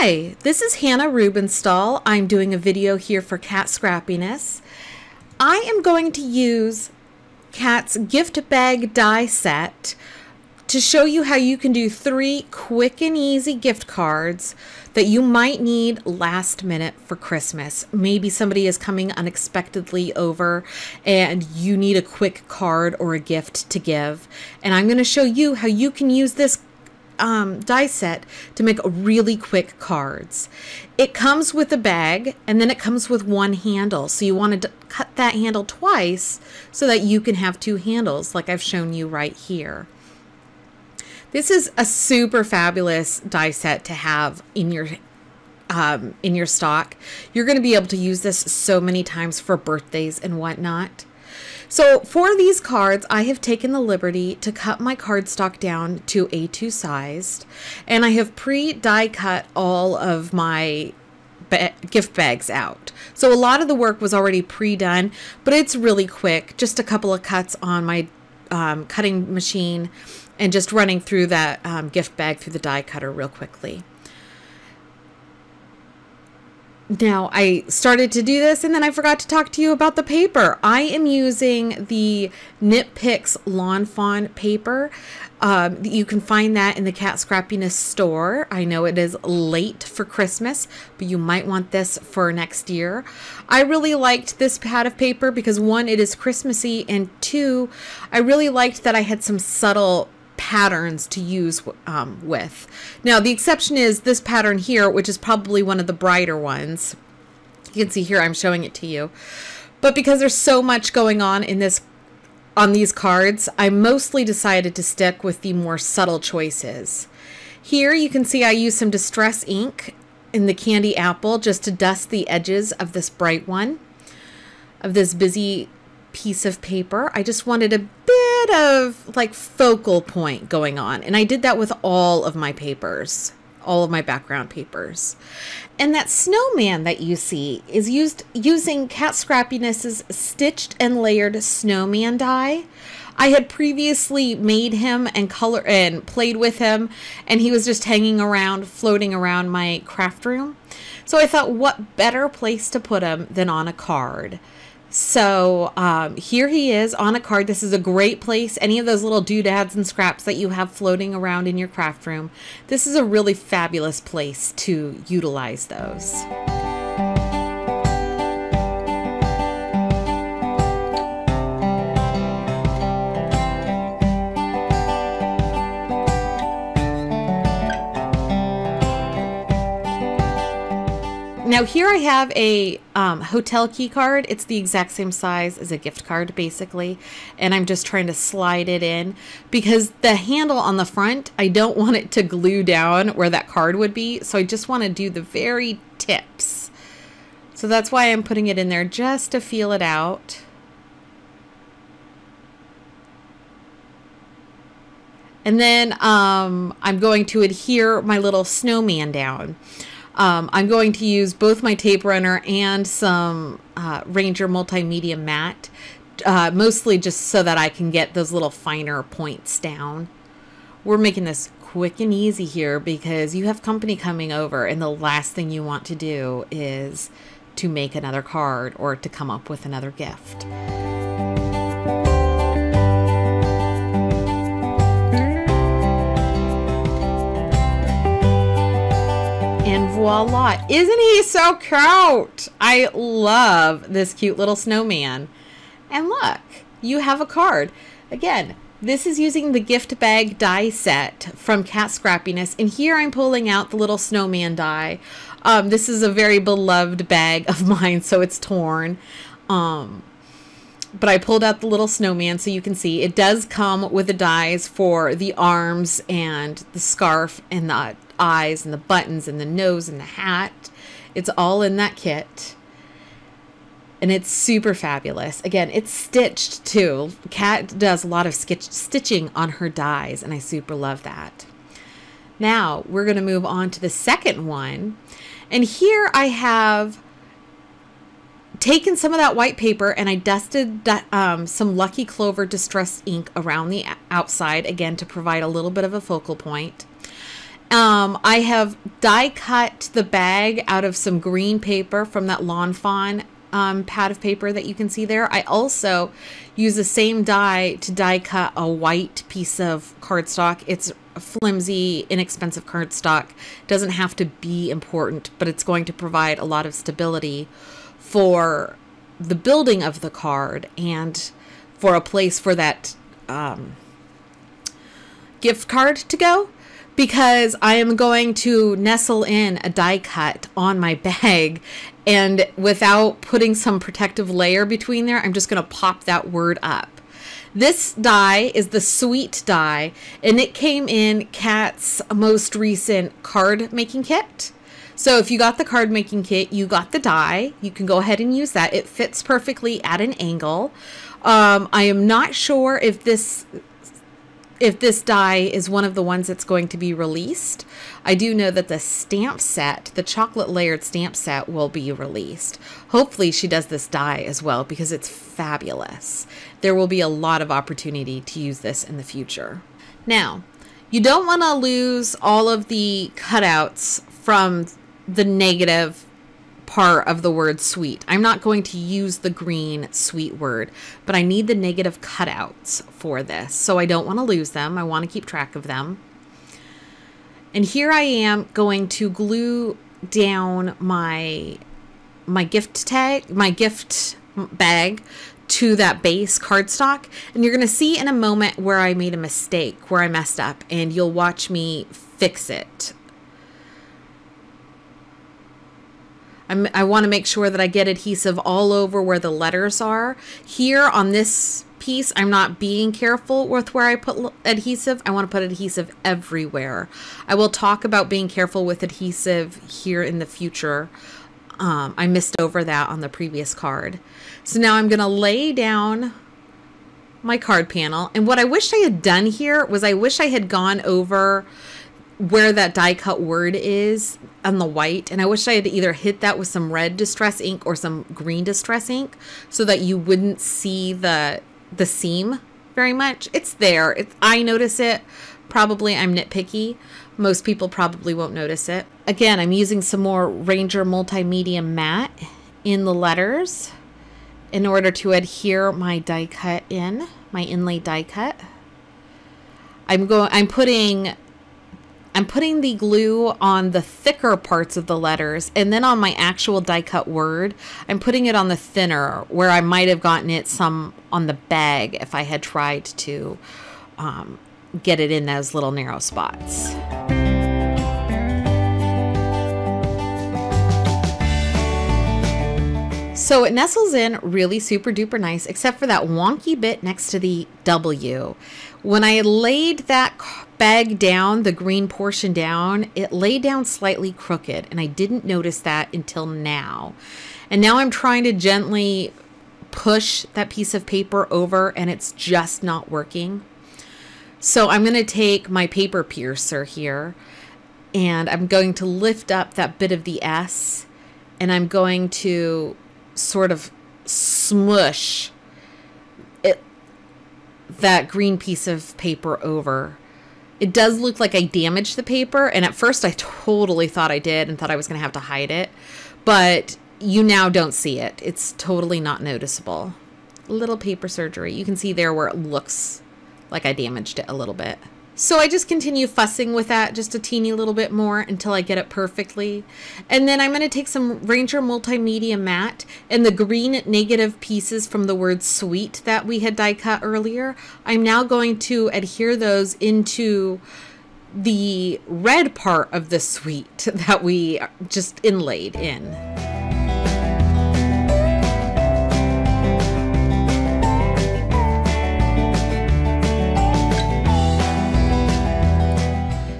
Hi, this is Hannah Rubenstall. I'm doing a video here for Kat Scrappiness. I am going to use Kat's gift bag die set to show you how you can do 3 quick and easy gift cards that you might need last minute for Christmas. Maybe somebody is coming unexpectedly over and you need a quick card or a gift to give. And I'm going to show you how you can use this die set to make really quick cards. It comes with a bag and then it comes with 1 handle. So you want to cut that handle twice so that you can have 2 handles like I've shown you right here. This is a super fabulous die set to have in your stock. You're going to be able to use this so many times for birthdays and whatnot. So for these cards, I have taken the liberty to cut my cardstock down to A2 sized, and I have pre-die cut all of my gift bags out. So a lot of the work was already pre-done, but it's really quick. Just a couple of cuts on my cutting machine and just running through that gift bag through the die cutter real quickly. Now, I started to do this and then I forgot to talk to you about the paper. I am using the Knit Picks Lawn Fawn paper. You can find that in the Kat Scrappiness store. I know it is late for Christmas, but you might want this for next year. I really liked this pad of paper because 1, it is Christmassy, and 2, I really liked that I had some subtle patterns to use with. Now the exception is this pattern here, which is probably one of the brighter ones. You can see here I'm showing it to you, but because there's so much going on in this on these cards, I mostly decided to stick with the more subtle choices. Here you can see I used some distress ink in the candy apple just to dust the edges of this bright one, of this busy piece of paper. I just wanted a bit of like focal point going on, and I did that with all of my papers, all of my background papers. And that snowman that you see is using Kat Scrappiness's stitched and layered snowman die. I had previously made him and played with him, and he was just hanging around, floating around my craft room. So I thought, what better place to put him than on a card? So here he is on a card. This is a great place. Any of those little doodads and scraps that you have floating around in your craft room, this is a really fabulous place to utilize those. Now here I have a hotel key card. It's the exact same size as a gift card basically, and I'm just trying to slide it in because the handle on the front, I don't want it to glue down where that card would be, so I just want to do the very tips. So that's why I'm putting it in there, just to feel it out. And then I'm going to adhere my little snowman down. I'm going to use both my tape runner and some Ranger Multimedia Matte, mostly just so that I can get those little finer points down. We're making this quick and easy here because you have company coming over, and the last thing you want to do is to make another card or to come up with another gift. And voila, isn't he so cute? I love this cute little snowman. And look, you have a card. Again, this is using the gift bag die set from Kat Scrappiness, and here I'm pulling out the little snowman die. This is a very beloved bag of mine, so it's torn. But I pulled out the little snowman so you can see it does come with the dies for the arms and the scarf and the eyes and the buttons and the nose and the hat. It's all in that kit, and it's super fabulous. Again, it's stitched too. Kat does a lot of stitching on her dies, and I super love that. Now we're going to move on to the second one, and here I have taken some of that white paper and I dusted that, some Lucky Clover distressed ink around the outside, again to provide a little bit of a focal point. I have die cut the bag out of some green paper from that Lawn Fawn pad of paper that you can see there. I also use the same die to die cut a white piece of cardstock. It's flimsy, inexpensive cardstock. Doesn't have to be important, but it's going to provide a lot of stability for the building of the card and for a place for that gift card to go, because I am going to nestle in a die cut on my bag, and without putting some protective layer between there, I'm just going to pop that word up. This die is the Sweet die, and it came in Kat's most recent card making kit. So if you got the card making kit, you got the die. You can go ahead and use that. It fits perfectly at an angle. I am not sure if this die is one of the ones that's going to be released. I do know that the stamp set, the chocolate layered stamp set, will be released. Hopefully she does this die as well, because it's fabulous. There will be a lot of opportunity to use this in the future. Now, you don't want to lose all of the cutouts from the negative part of the word sweet. I'm not going to use the green sweet word, but I need the negative cutouts for this. So I don't want to lose them. I want to keep track of them. And here I am going to glue down my gift tag, my gift bag to that base cardstock. And you're going to see in a moment where I made a mistake, where I messed up, and you'll watch me fix it. I want to make sure that I get adhesive all over where the letters are. Here on this piece, I'm not being careful with where I put adhesive. I want to put adhesive everywhere. I will talk about being careful with adhesive here in the future. I missed over that on the previous card. So now I'm going to lay down my card panel. And what I wish I had done here was I wish I had gone over where that die cut word is on the white, and I wish I had either hit that with some red distress ink or some green distress ink so that you wouldn't see the seam very much. It's there. I notice it. Probably I'm nitpicky. Most people probably won't notice it. Again, I'm using some more Ranger Multimedia Matte in the letters in order to adhere my die cut in, my inlay die cut. I'm putting the glue on the thicker parts of the letters, and then on my actual die cut word, I'm putting it on the thinner, where I might have gotten it some on the bag if I had tried to get it in those little narrow spots. So it nestles in really super duper nice, except for that wonky bit next to the W. When I laid that bag down, the green portion down, it laid down slightly crooked, and I didn't notice that until now. And now I'm trying to gently push that piece of paper over, and it's just not working. So I'm going to take my paper piercer here, and I'm going to lift up that bit of the S, and I'm going to sort of smush that green piece of paper over. It does look like I damaged the paper, and at first I totally thought I did and thought I was going to have to hide it, but you now don't see it. It's totally not noticeable. Little paper surgery. You can see there where it looks like I damaged it a little bit. So I just continue fussing with that just a teeny little bit more until I get it perfectly. And then I'm going to take some Ranger Multimedia Matte and the green negative pieces from the word sweet that we had die cut earlier. I'm now going to adhere those into the red part of the sweet that we just inlaid in.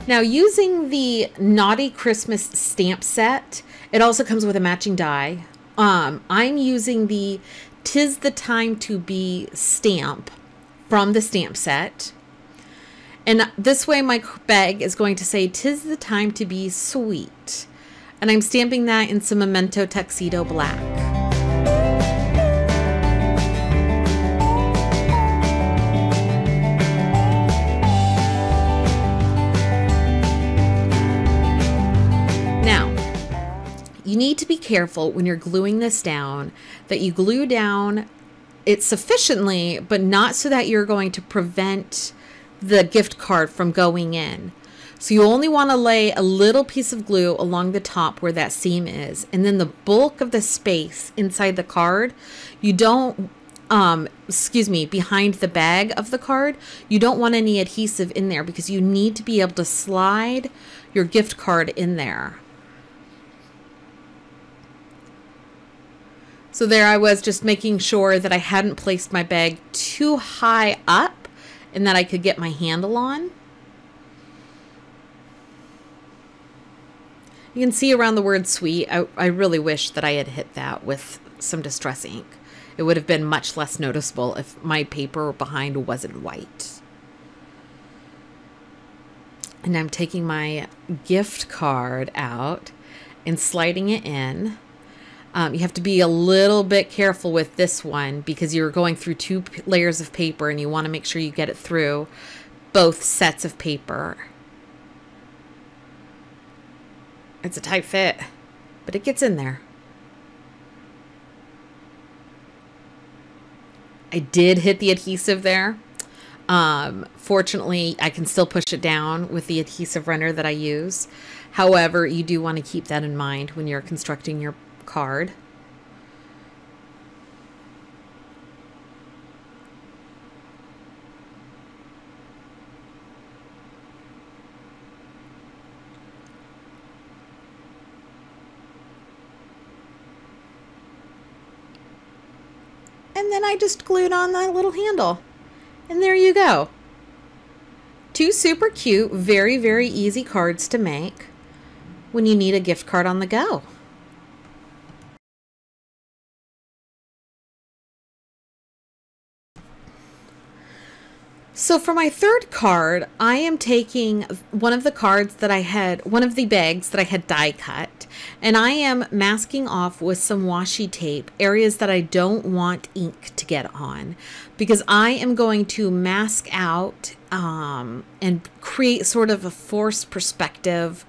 Now, using the Naughty Christmas stamp set, it also comes with a matching die. I'm using the 'Tis the Time to Be stamp from the stamp set. And this way my bag is going to say, 'Tis the time to be sweet. And I'm stamping that in some Memento Tuxedo Black. you need to be careful when you're gluing this down that you glue down it sufficiently, but not so that you're going to prevent the gift card from going in. So you only want to lay a little piece of glue along the top where that seam is. And then the bulk of the space inside the card, you don't, behind the bag of the card, you don't want any adhesive in there because you need to be able to slide your gift card in there. So there I was, just making sure that I hadn't placed my bag too high up and that I could get my handle on. You can see around the word sweet, I really wish that I had hit that with some distress ink. It would have been much less noticeable if my paper behind wasn't white. And I'm taking my gift card out and sliding it in. You have to be a little bit careful with this one because you're going through two layers of paper and you want to make sure you get it through both sets of paper. It's a tight fit, but it gets in there. I did hit the adhesive there. Fortunately, I can still push it down with the adhesive runner that I use. However, you do want to keep that in mind when you're constructing your card. And then I just glued on that little handle. And there you go. Two super cute, very, very easy cards to make when you need a gift card on the go. So for my third card, I am taking one of the bags that I had die cut, and I am masking off with some washi tape areas that I don't want ink to get on, because I am going to mask out and create sort of a forced perspective,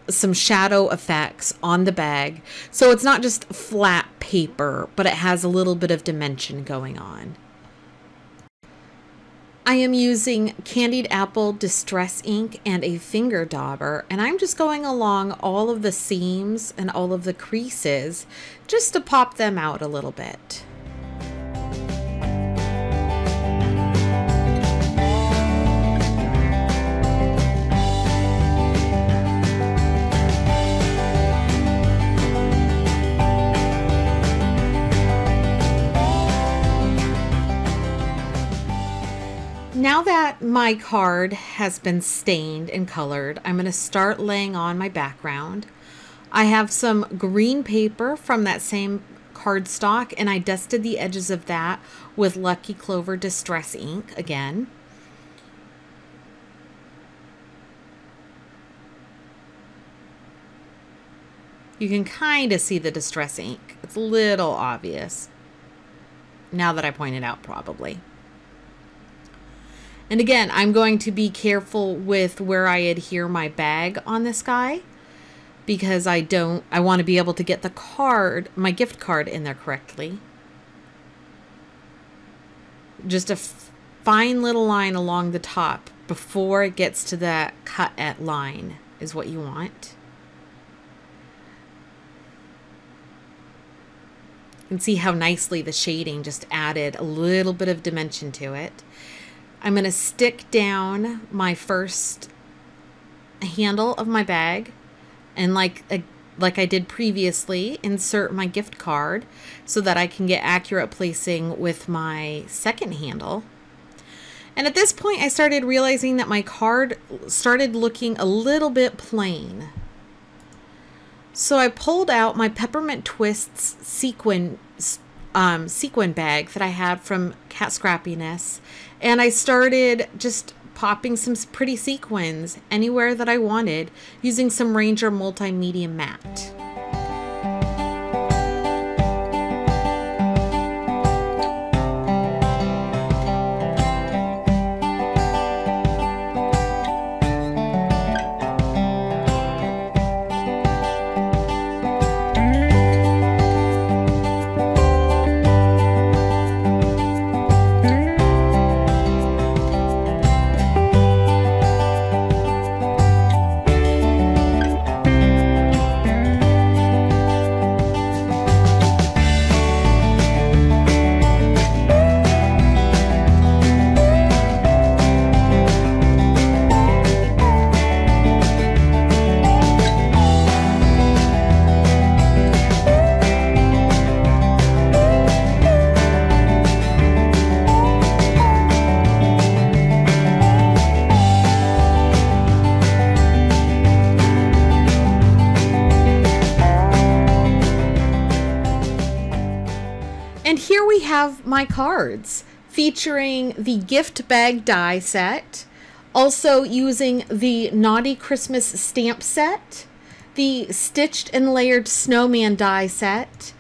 some shadow effects on the bag. So it's not just flat paper, but it has a little bit of dimension going on. I am using Candied Apple Distress Ink and a finger dauber, and I'm just going along all of the seams and all of the creases just to pop them out a little bit. Now that my card has been stained and colored, I'm going to start laying on my background. I have some green paper from that same cardstock, and I dusted the edges of that with Lucky Clover Distress Ink again. You can kind of see the distress ink. It's a little obvious now that I point it out, probably. And again, I'm going to be careful with where I adhere my bag on this guy, because I want to be able to get the card, my gift card, in there correctly. Just a fine little line along the top before it gets to that cut at line is what you want. You can see how nicely the shading just added a little bit of dimension to it. I'm going to stick down my first handle of my bag, and like I did previously, insert my gift card so that I can get accurate placing with my second handle. And at this point, I started realizing that my card started looking a little bit plain. So I pulled out my Peppermint Twists sequin bag that I had from Kat Scrappiness, and I started just popping some pretty sequins anywhere that I wanted using some Ranger Multimedia Matte. we have my cards featuring the gift bag die set, also using the Naughty Christmas stamp set, the stitched and layered snowman die set,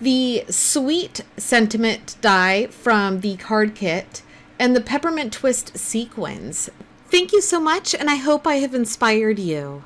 the sweet sentiment die from the card kit, and the peppermint twist sequins. Thank you so much, and I hope I have inspired you.